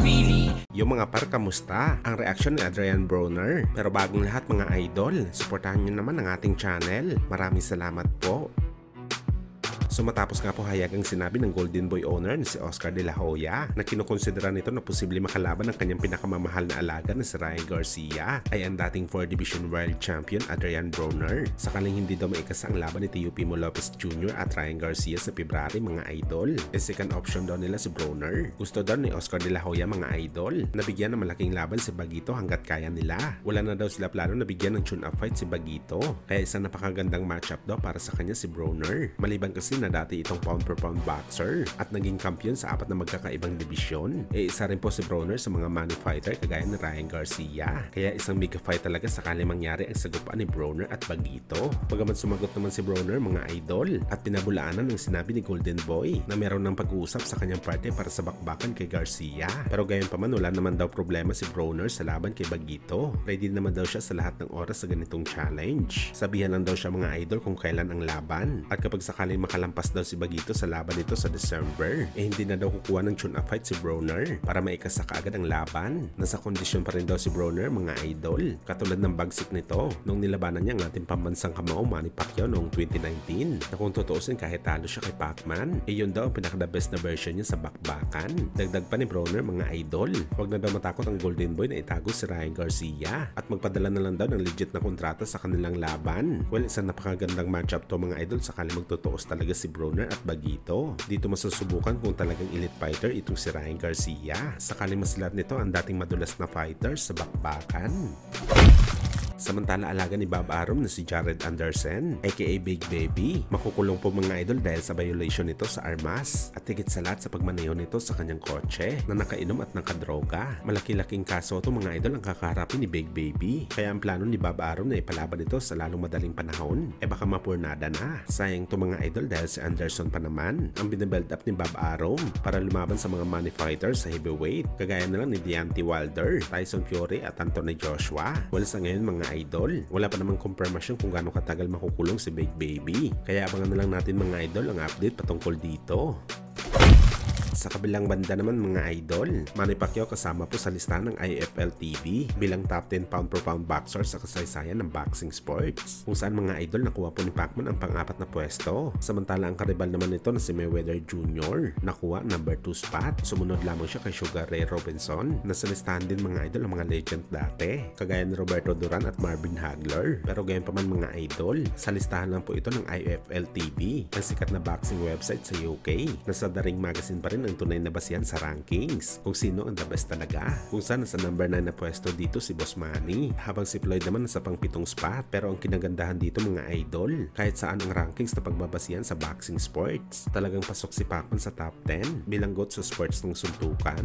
really. Yung mga par, kamusta? Ang reaksyon ni Adrian Broner. Pero bagong lahat mga idol, suportahan nyo naman ang ating channel. Maraming salamat po. So matapos nga po hayagang sinabi ng Golden Boy owner na si Oscar De La Hoya na kinukonsidera nito na posible makalaban ng kanyang pinakamamahal na alaga na si Ryan Garcia ay ang dating 4 Division World Champion Adrian Broner. Sakaling hindi daw maikasa ang laban ni Teofimo Lopez Jr. at Ryan Garcia sa February mga idol. E second option daw nila si Broner. Gusto daw ni Oscar De La Hoya mga idol na bigyan ng malaking laban si Bagito hanggat kaya nila. Wala na daw sila plano na bigyan ng tune-up fight si Bagito. Kaya isang napakagandang matchup daw para sa kanya si Broner. Maliban kasi na dati itong pound per pound boxer at naging kampiyon sa 4 na magkakaibang dibisyon. E isa rin po si Broner sa mga money fighter kagaya ni Ryan Garcia. Kaya isang mega fight talaga sakali mangyari ang sagupaan ni Broner at Bagito. Bagaman sumagot naman si Broner mga idol at pinabulaanan ng sinabi ni Golden Boy na meron ng pag-uusap sa kanyang parte para sa bakbakan kay Garcia. Pero gayon pa man wala naman daw problema si Broner sa laban kay Bagito. Ready naman daw siya sa lahat ng oras sa ganitong challenge. Sabihan lang daw siya mga idol kung kailan ang laban at kapag sakaling makalampas daw si Bagito sa laban nito sa December, hindi na daw kukuha ng tune-up fight si Broner para maikasa kaagad ang laban. Nasa kondisyon pa rin daw si Broner mga idol. Katulad ng bagsik nito nung nilabanan niya ang ating pambansang kamao Manny Pacquiao noong 2019 na kung tutuusin kahit talo siya kay Pacman, yun daw ang pinaka-the best na version niya sa bakbakan. Dagdag pa ni Broner mga idol, wag na daw matakot ang Golden Boy na itago si Ryan Garcia at magpadala na lang daw ng legit na kontrata sa kanilang laban. Well, isang napakagandang matchup to mga idol sakali magtutuos talaga si Broner at Bagito. Dito masusubukan kung talagang elite fighter itong si Ryan Garcia. Sakali masilat nito ang dating madulas na fighter sa bakbakan. Samantala alaga ni Bob Arum na si Jared Anderson aka Big Baby makukulong po mga idol dahil sa violation nito sa armas at higit sa lahat sa pagmaneho nito sa kanyang kotse na nakainom at nakadroga. Malaki-laking kaso ito mga idol ang kakaharapin ni Big Baby. Kaya ang plano ni Bob Arum na ipalaban ito sa lalong madaling panahon baka mapurnada na. Sayang to mga idol dahil si Anderson pa naman ang binabuild up ni Bob Arum para lumaban sa mga money fighters sa heavyweight kagaya na lang ni Deontay Wilder, Tyson Fury at Anthony Joshua. Well sa ngayon mga idol, wala pa namang confirmation kung gaano katagal makukulong si Big Baby. Kaya abangan na lang natin mga idol ang update patungkol dito. Sa kabilang banda naman mga idol, Manny Pacquiao kasama po sa listahan ng IFL TV bilang top 10 pound per pound boxer sa kasaysayan ng boxing sports. Kung saan mga idol nakuha po ni Pacman ang pang-4 na pwesto. Samantala ang karibal naman nito na si Mayweather Jr. nakuha number 2 spot. Sumunod lamang siya kay Sugar Ray Robinson. Nasa listahan din mga idol ang mga legend dati kagaya ni Roberto Duran at Marvin Hagler. Pero gayon pa man mga idol, sa listahan lang po ito ng IFL TV, ang sikat na boxing website sa UK. Nasa The Ring Magazine pa rin ang tunay na basihan sa rankings kung sino ang the best talaga. Kung saan nasa number 9 na pwesto dito si Boss Manny, habang si Floyd naman nasa pang 7 spot. Pero ang kinagandahan dito mga idol, kahit saan ang rankings na pagbabasihan sa boxing sports, talagang pasok si Pacman sa top 10 bilang GOAT sa sports ng suntukan.